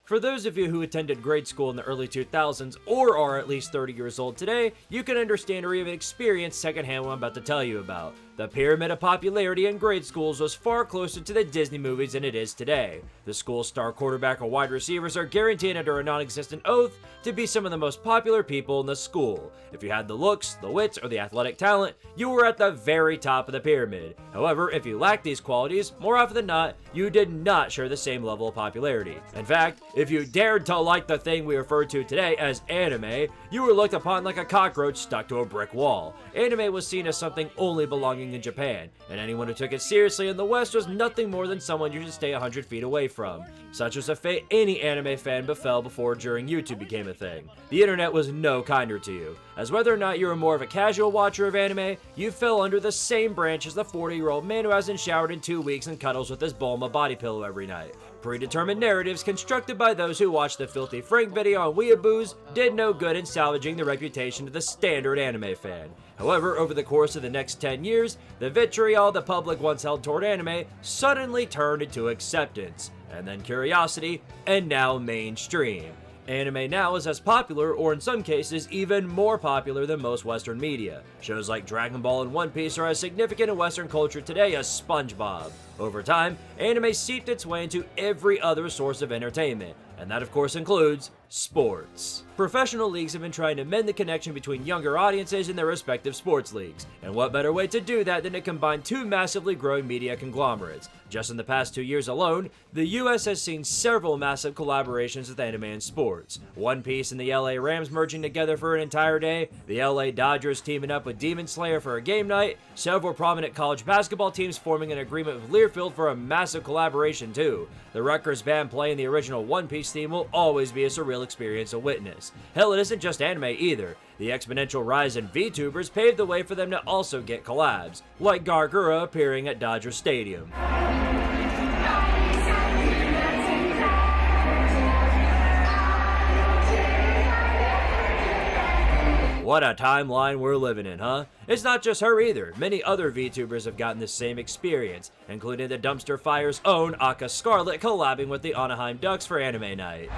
For those of you who attended grade school in the early 2000s or are at least 30 years old today, you can understand or even experience secondhand what I'm about to tell you about. The pyramid of popularity in grade schools was far closer to the Disney movies than it is today. The school's star quarterback or wide receivers are guaranteed under a non-existent oath to be some of the most popular people in the school. If you had the looks, the wits, or the athletic talent, you were at the very top of the pyramid. However, if you lacked these qualities, more often than not, you did not share the same level of popularity. In fact, if you dared to like the thing we refer to today as anime, you were looked upon like a cockroach stuck to a brick wall. Anime was seen as something only belonging in Japan, and anyone who took it seriously in the West was nothing more than someone you should stay 100 feet away from. Such was the fate any anime fan befell before during YouTube became a thing. The internet was no kinder to you, as whether or not you were more of a casual watcher of anime, you fell under the same branch as the 40-year-old man who hasn't showered in 2 weeks and cuddles with his Bulma body pillow every night. Predetermined narratives constructed by those who watched the Filthy Frank video on Weeaboos did no good in salvaging the reputation of the standard anime fan. However, over the course of the next 10 years, the vitriol the public once held toward anime suddenly turned into acceptance, and then curiosity, and now mainstream. Anime now is as popular, or in some cases, even more popular than most Western media. Shows like Dragon Ball and One Piece are as significant in Western culture today as SpongeBob. Over time, anime seeped its way into every other source of entertainment, and that of course includes sports. Professional leagues have been trying to mend the connection between younger audiences in their respective sports leagues, and what better way to do that than to combine two massively growing media conglomerates. Just in the past 2 years alone, the US has seen several massive collaborations with anime and sports. One Piece and the LA Rams merging together for an entire day, the LA Dodgers teaming up with Demon Slayer for a game night, several prominent college basketball teams forming an agreement with Learfield for a massive collaboration too. The Rutgers band playing the original One Piece theme will always be a surreal experience to witness. Hell, it isn't just anime either. The exponential rise in VTubers paved the way for them to also get collabs, like Gargura appearing at Dodger Stadium. What a timeline we're living in, huh? It's not just her either. Many other VTubers have gotten the same experience, including the Dumpster Fire's own Aka Scarlet collabing with the Anaheim Ducks for Anime Night.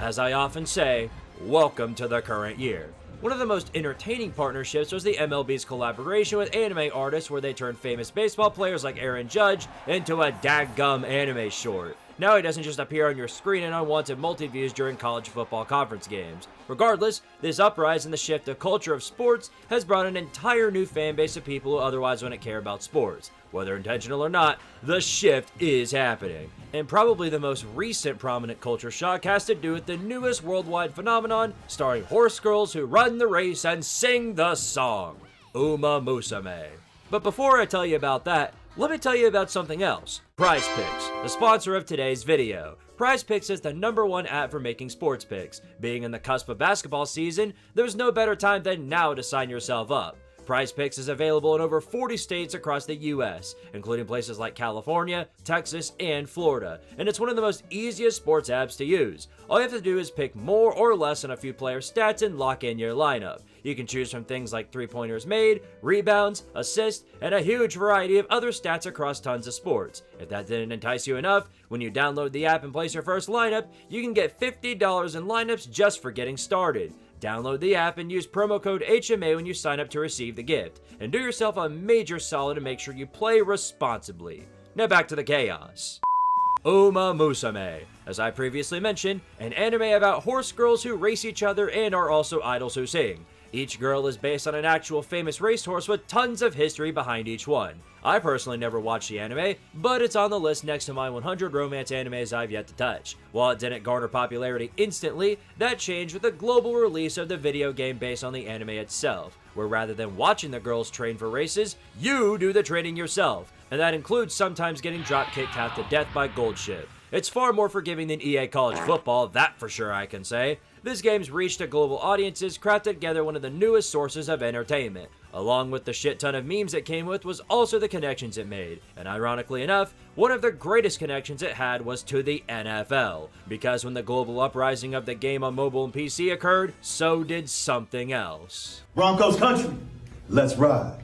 As I often say, welcome to the current year. One of the most entertaining partnerships was the MLB's collaboration with anime artists where they turned famous baseball players like Aaron Judge into a daggum anime short. Now he doesn't just appear on your screen in unwanted multi-views during college football conference games. Regardless, this uprise in the shift of culture of sports has brought an entire new fan base of people who otherwise wouldn't care about sports. Whether intentional or not, the shift is happening. And probably the most recent prominent culture shock has to do with the newest worldwide phenomenon starring horse girls who run the race and sing the song, Uma Musume. But before I tell you about that, let me tell you about something else. Prize Picks, the sponsor of today's video. Prize Picks is the #1 app for making sports picks. Being in the cusp of basketball season, there's no better time than now to sign yourself up. Prize Picks is available in over 40 states across the US, including places like California, Texas, and Florida, and it's one of the most easiest sports apps to use. All you have to do is pick more or less on a few player stats and lock in your lineup. You can choose from things like 3-pointers made, rebounds, assists, and a huge variety of other stats across tons of sports. If that didn't entice you enough, when you download the app and place your first lineup, you can get $50 in lineups just for getting started. Download the app and use promo code HMA when you sign up to receive the gift, and do yourself a major solid to make sure you play responsibly. Now back to the chaos. Uma Musume, as I previously mentioned, an anime about horse girls who race each other and are also idols who sing. Each girl is based on an actual famous racehorse with tons of history behind each one. I personally never watched the anime, but it's on the list next to my 100 romance animes I've yet to touch. While it didn't garner popularity instantly, that changed with the global release of the video game based on the anime itself, where rather than watching the girls train for races, you do the training yourself, and that includes sometimes getting drop-kicked half to death by Goldship. It's far more forgiving than EA College Football, that for sure I can say. This game's reached to global audiences crafted together one of the newest sources of entertainment. Along with the shit ton of memes it came with was also the connections it made, and ironically enough, one of the greatest connections it had was to the NFL, because when the global uprising of the game on mobile and PC occurred, so did something else. Broncos country, let's ride.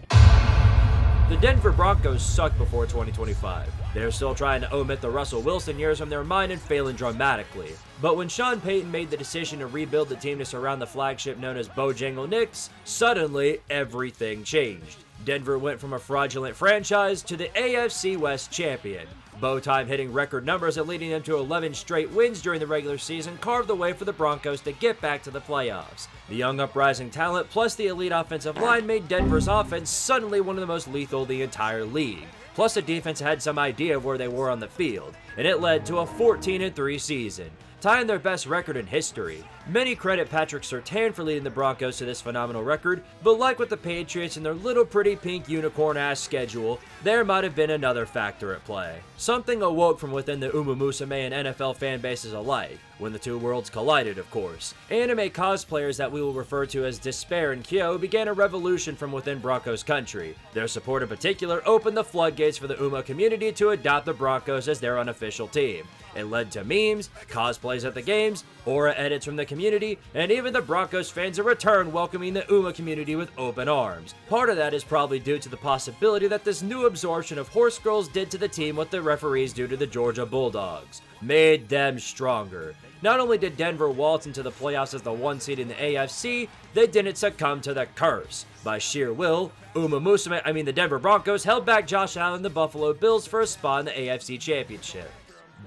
The Denver Broncos sucked before 2025. They're still trying to omit the Russell Wilson years from their mind and failing dramatically. But when Sean Payton made the decision to rebuild the team to surround the flagship known as Bojangle Knicks, suddenly everything changed. Denver went from a fraudulent franchise to the AFC West champion. Bow-time hitting record numbers and leading them to 11 straight wins during the regular season carved the way for the Broncos to get back to the playoffs. The young uprising talent plus the elite offensive line made Denver's offense suddenly one of the most lethal in the entire league. Plus the defense had some idea of where they were on the field, and it led to a 14-3 season, tying their best record in history. Many credit Patrick Surtain for leading the Broncos to this phenomenal record, but like with the Patriots and their little pretty pink unicorn-ass schedule, there might have been another factor at play. Something awoke from within the Uma Musume and NFL fan bases alike, when the two worlds collided, of course. Anime cosplayers that we will refer to as Despair and Kyo began a revolution from within Broncos country. Their support in particular opened the floodgates for the Uma community to adopt the Broncos as their unofficial team. It led to memes, cosplays at the games, aura edits from the community, and even the Broncos fans in return welcoming the Uma community with open arms. Part of that is probably due to the possibility that this new absorption of horse girls did to the team what the referees do to the Georgia Bulldogs. Made them stronger. Not only did Denver waltz into the playoffs as the 1 seed in the AFC, they didn't succumb to the curse. By sheer will, the Denver Broncos held back Josh Allen and the Buffalo Bills for a spot in the AFC Championship.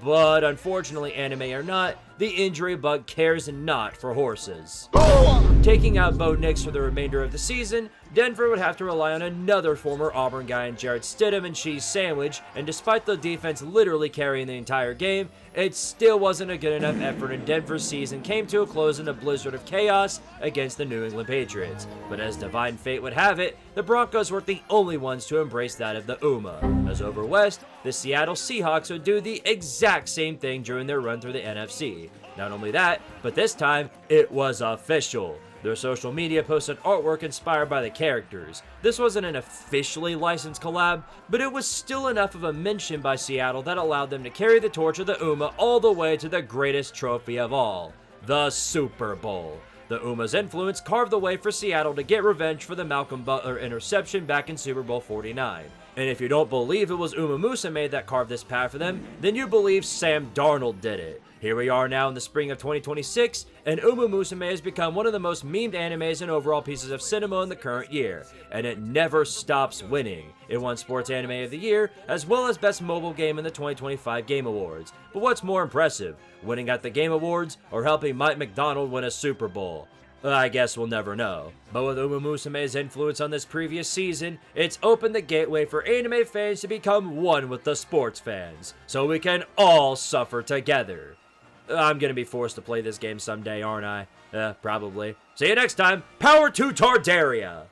But unfortunately, anime or not, the injury bug cares not for horses. Taking out Bo Nix for the remainder of the season, Denver would have to rely on another former Auburn guy in Jarrett Stidham and Cheese Sandwich, and despite the defense literally carrying the entire game, it still wasn't a good enough effort, and Denver's season came to a close in a blizzard of chaos against the New England Patriots. But as divine fate would have it, the Broncos weren't the only ones to embrace that of the Uma. As over west, the Seattle Seahawks would do the exact same thing during their run through the NFC. Not only that, but this time, it was official. Their social media posted artwork inspired by the characters. This wasn't an officially licensed collab, but it was still enough of a mention by Seattle that allowed them to carry the torch of the Uma all the way to the greatest trophy of all, the Super Bowl. The Uma's influence carved the way for Seattle to get revenge for the Malcolm Butler interception back in Super Bowl 49. And if you don't believe it was Uma Musume that carved this path for them, then you believe Sam Darnold did it. Here we are now in the spring of 2026, and Uma Musume has become one of the most memed animes and overall pieces of cinema in the current year, and it never stops winning. It won Sports Anime of the Year, as well as Best Mobile Game in the 2025 Game Awards. But what's more impressive, winning at the Game Awards or helping Mike McDonald win a Super Bowl? I guess we'll never know. But with Uma Musume's influence on this previous season, it's opened the gateway for anime fans to become one with the sports fans, so we can all suffer together. I'm gonna be forced to play this game someday, aren't I? Probably. See you next time. Power to Tardaria!